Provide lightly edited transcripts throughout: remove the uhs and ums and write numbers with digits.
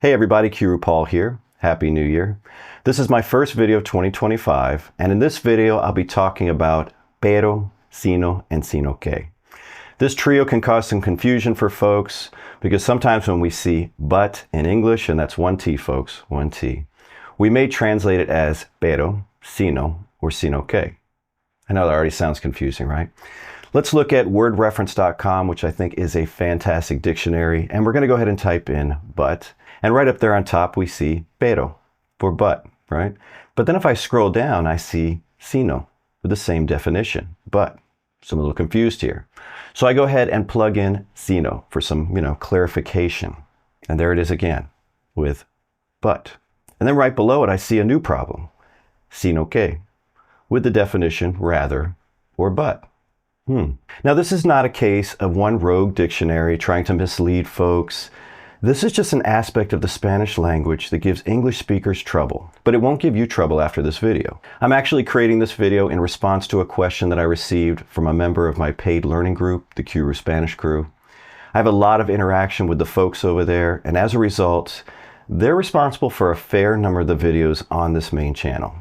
Hey everybody, Qroo here. Happy New Year. This is my first video of 2025, and in this video I'll be talking about pero, sino, and sino que. This trio can cause some confusion for folks because sometimes when we see but in English, and that's one T folks, one T, we may translate it as pero, sino, or sino que. I know that already sounds confusing, right? Let's look at wordreference.com, which I think is a fantastic dictionary, and we're going to go ahead and type in but. And right up there on top, we see pero, for but, right? But then if I scroll down, I see sino, with the same definition, but. So I'm a little confused here. So I go ahead and plug in sino for some, clarification. And there it is again, with but. And then right below it, I see a new problem, sino que, with the definition rather or but. Now this is not a case of one rogue dictionary trying to mislead folks. This is just an aspect of the Spanish language that gives English speakers trouble, but it won't give you trouble after this video. I'm actually creating this video in response to a question that I received from a member of my paid learning group, the Qroo Spanish Crew. I have a lot of interaction with the folks over there, and as a result, they're responsible for a fair number of the videos on this main channel.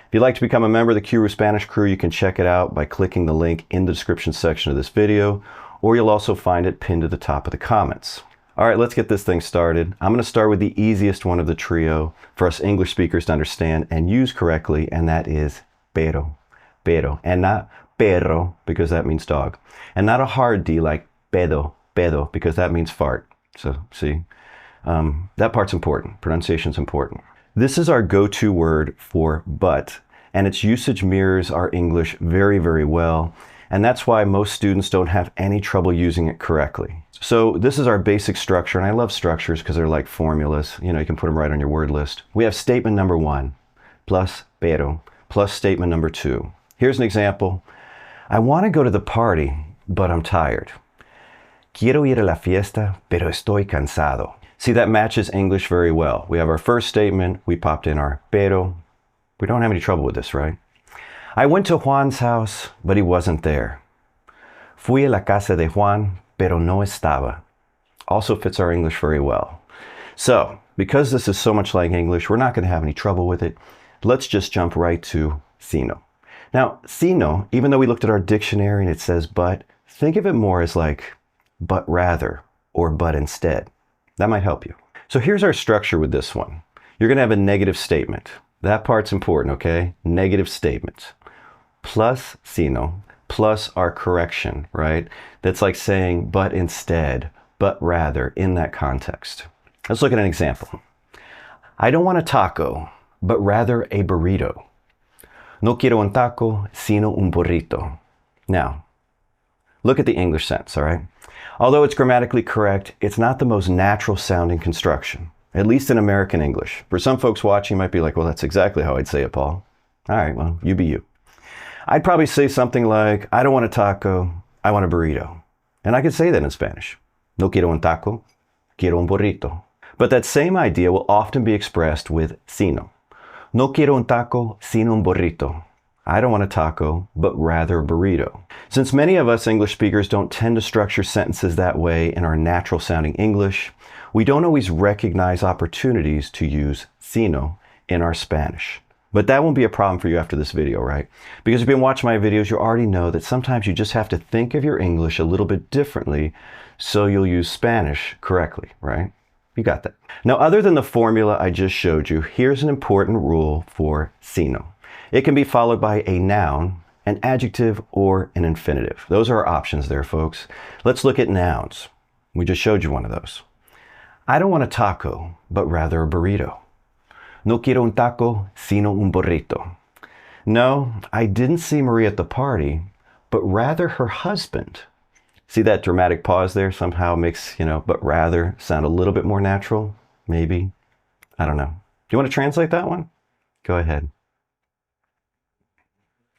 If you'd like to become a member of the Qroo Spanish Crew, you can check it out by clicking the link in the description section of this video, or you'll also find it pinned to the top of the comments. All right, let's get this thing started. I'm going to start with the easiest one of the trio for us English speakers to understand and use correctly, and that is pero. Pero, and not perro, because that means dog. And not a hard D like pedo, pedo, because that means fart. So, see, that part's important. Pronunciation's important. This is our go-to word for but, and its usage mirrors our English very, very well. And that's why most students don't have any trouble using it correctly. So this is our basic structure, and I love structures because they're like formulas. You can put them right on your word list. We have statement number one, plus pero, plus statement number two. Here's an example. I want to go to the party, but I'm tired. Quiero ir a la fiesta, pero estoy cansado. See, that matches English very well. We have our first statement, we popped in our pero. We don't have any trouble with this, right? I went to Juan's house, but he wasn't there. Fui a la casa de Juan, pero no estaba. Also fits our English very well. So, because this is so much like English, we're not going to have any trouble with it. Let's just jump right to sino. Now, sino, even though we looked at our dictionary and it says but, think of it more as like but rather or but instead. That might help you. So here's our structure with this one. You're going to have a negative statement. That part's important, okay? Negative statement. Plus sino, plus our correction, right? That's like saying but instead, but rather in that context. Let's look at an example. I don't want a taco, but rather a burrito. No quiero un taco, sino un burrito. Now, look at the English sense, all right? Although it's grammatically correct, it's not the most natural sounding construction, at least in American English. For some folks watching, you might be like, well, that's exactly how I'd say it, Paul. All right, well, you be you. I'd probably say something like, I don't want a taco, I want a burrito. And I could say that in Spanish. No quiero un taco, quiero un burrito. But that same idea will often be expressed with sino. No quiero un taco, sino un burrito. I don't want a taco, but rather a burrito. Since many of us English speakers don't tend to structure sentences that way in our natural sounding English, we don't always recognize opportunities to use sino in our Spanish. But that won't be a problem for you after this video, right? Because if you've been watching my videos, you already know that sometimes you just have to think of your English a little bit differently so you'll use Spanish correctly, right? You got that. Now, other than the formula I just showed you, here's an important rule for sino. It can be followed by a noun, an adjective, or an infinitive. Those are our options there, folks. Let's look at nouns. We just showed you one of those. I don't want a taco, but rather a burrito. No quiero un taco, sino un burrito. No, I didn't see Maria at the party, but rather her husband. See that dramatic pause there somehow makes, but rather sound a little bit more natural? Maybe. I don't know. Do you want to translate that one? Go ahead.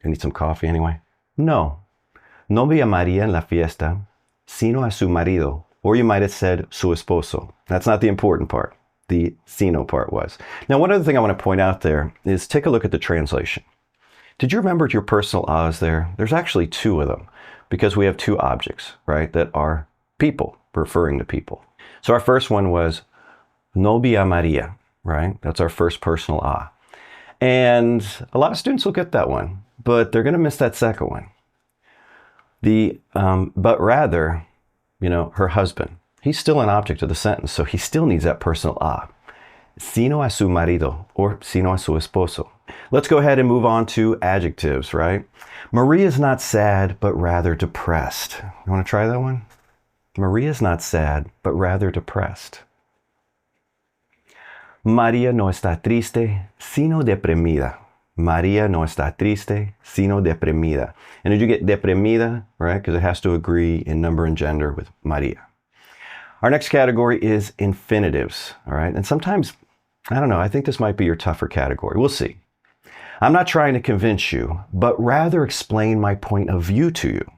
I need some coffee anyway. No vi a María en la fiesta, sino a su marido. Or you might have said su esposo. That's not the important part. The sino part was. Now, one other thing I want to point out there is take a look at the translation. Did you remember your personal ahs there? There's actually two of them because we have two objects, right, that are people, referring to people. So our first one was Novia Maria, right? That's our first personal ah. And a lot of students will get that one, but they're going to miss that second one. But rather, her husband. He's still an object of the sentence, so he still needs that personal ah. Sino a su marido, or sino a su esposo. Let's go ahead and move on to adjectives, right? Maria's not sad, but rather depressed. You want to try that one? Maria's not sad, but rather depressed. María no está triste, sino deprimida. María no está triste, sino deprimida. And did you get deprimida, right? Because it has to agree in number and gender with María. Our next category is infinitives, all right? And sometimes, I don't know, I think this might be your tougher category. We'll see. I'm not trying to convince you, but rather explain my point of view to you.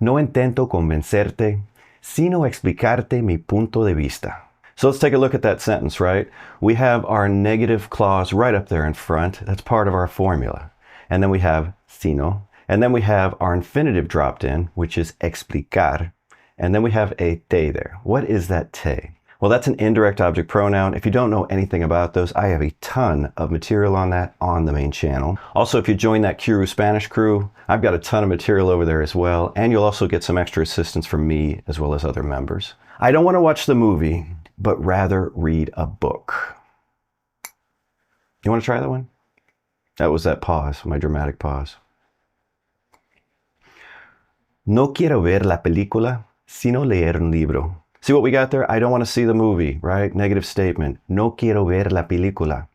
No intento convencerte, sino explicarte mi punto de vista. So let's take a look at that sentence, right? We have our negative clause right up there in front. That's part of our formula. And then we have sino. And then we have our infinitive dropped in, which is explicar. And then we have a te there. What is that te? Well, that's an indirect object pronoun. If you don't know anything about those, I have a ton of material on that on the main channel. Also, if you join that Qroo Spanish Crew, I've got a ton of material over there as well. And you'll also get some extra assistance from me as well as other members. I don't want to watch the movie, but rather read a book. You want to try that one? That was that pause, my dramatic pause. No quiero ver la película, sino leer un libro. See what we got there? I don't want to see the movie, right? Negative statement. No quiero ver la película.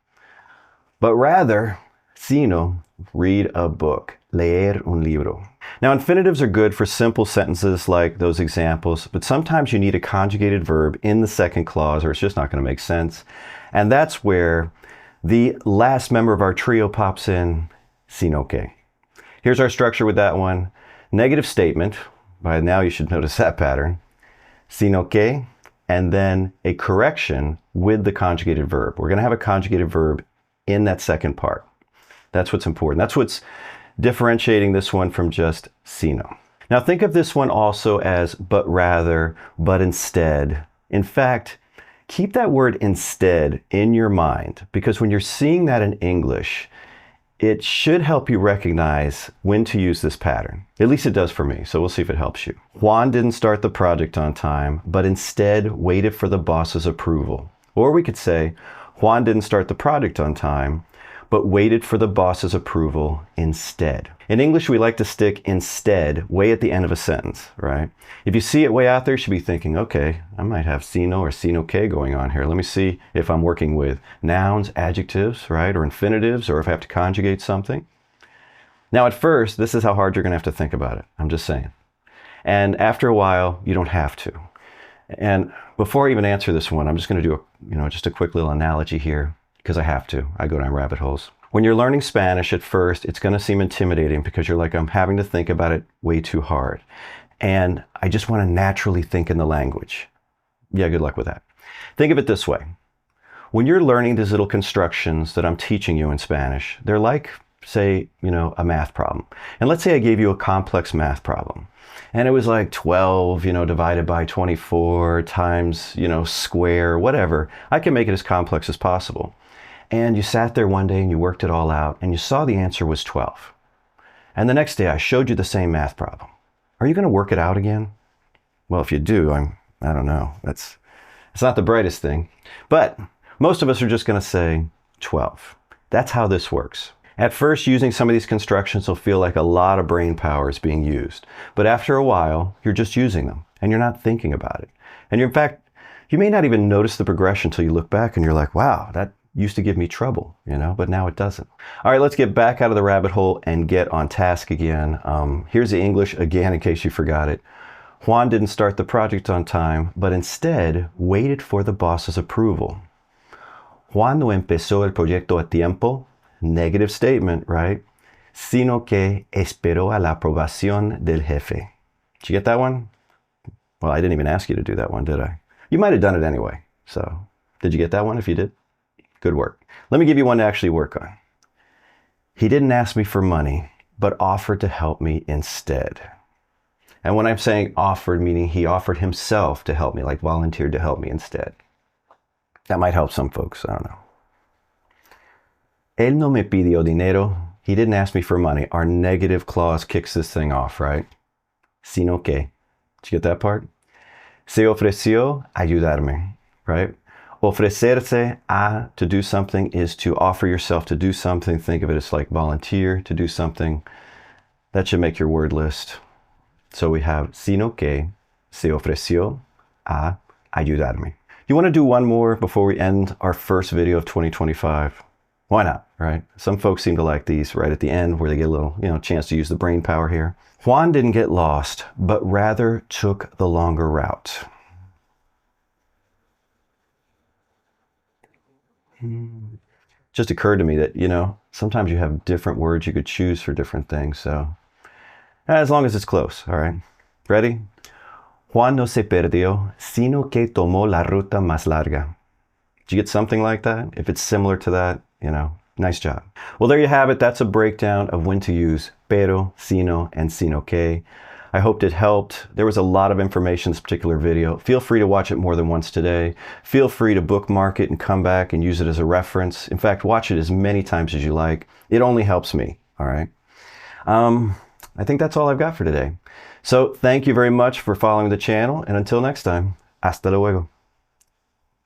But rather, sino, read a book. Leer un libro. Now, infinitives are good for simple sentences like those examples, but sometimes you need a conjugated verb in the second clause or it's just not going to make sense. And that's where the last member of our trio pops in, sino que. Here's our structure with that one. Negative statement. By now you should notice that pattern. Sino que, and then a correction with the conjugated verb. We're going to have a conjugated verb in that second part. That's what's important. That's what's differentiating this one from just sino. Now think of this one also as but rather, but instead. In fact, keep that word instead in your mind, because when you're seeing that in English, it should help you recognize when to use this pattern. At least it does for me, so we'll see if it helps you. Juan didn't start the project on time, but instead waited for the boss's approval. Or we could say, Juan didn't start the project on time, but waited for the boss's approval instead. In English, we like to stick instead way at the end of a sentence, right? If you see it way out there, you should be thinking, okay, I might have sino or sino que going on here. Let me see if I'm working with nouns, adjectives, right? Or infinitives, or if I have to conjugate something. Now, at first, this is how hard you're going to have to think about it. I'm just saying. And after a while, you don't have to. And before I even answer this one, I'm just going to do just a quick little analogy here, because I have to. I go down rabbit holes. When you're learning Spanish at first, it's going to seem intimidating because you're like, I'm having to think about it way too hard. And I just want to naturally think in the language. Yeah, good luck with that. Think of it this way. When you're learning these little constructions that I'm teaching you in Spanish, they're like, say, a math problem. And let's say I gave you a complex math problem. And it was like 12, divided by 24 times, square, whatever. I can make it as complex as possible. And you sat there one day and you worked it all out and you saw the answer was 12. And the next day I showed you the same math problem. Are you going to work it out again? Well, if you do, I don't know. It's not the brightest thing. But most of us are just going to say 12. That's how this works. At first, using some of these constructions will feel like a lot of brain power is being used. But after a while, you're just using them and you're not thinking about it. And in fact, you may not even notice the progression until you look back and you're like, wow, that used to give me trouble, but now it doesn't. All right, let's get back out of the rabbit hole and get on task again. Here's the English again, in case you forgot it. Juan didn't start the project on time, but instead waited for the boss's approval. Juan no empezó el proyecto a tiempo. Negative statement, right? Sino que esperó a la aprobación del jefe. Did you get that one? Well, I didn't even ask you to do that one, did I? You might have done it anyway. So, did you get that one if you did? Good work. Let me give you one to actually work on. He didn't ask me for money, but offered to help me instead. And when I'm saying offered, meaning he offered himself to help me, like volunteered to help me instead. That might help some folks. I don't know. Él no me pidió dinero. He didn't ask me for money. Our negative clause kicks this thing off, right? Sino que. Did you get that part? Se ofreció ayudarme, right? Ofrecerse a, to do something, is to offer yourself to do something. Think of it as like volunteer to do something. That should make your word list. So we have sino que se ofreció a ayudarme. You want to do one more before we end our first video of 2025? Why not, right? Some folks seem to like these right at the end where they get a little, chance to use the brain power here. Juan didn't get lost, but rather took the longer route. Just occurred to me that, sometimes you have different words you could choose for different things. So as long as it's close, all right? Ready? Juan no se perdió, sino que tomó la ruta más larga. Did you get something like that? If it's similar to that, nice job. Well, there you have it. That's a breakdown of when to use pero, sino, and sino que. I hoped it helped. There was a lot of information in this particular video. Feel free to watch it more than once today. Feel free to bookmark it and come back and use it as a reference. In fact, watch it as many times as you like. It only helps me, all right? I think that's all I've got for today. So thank you very much for following the channel, and until next time, hasta luego.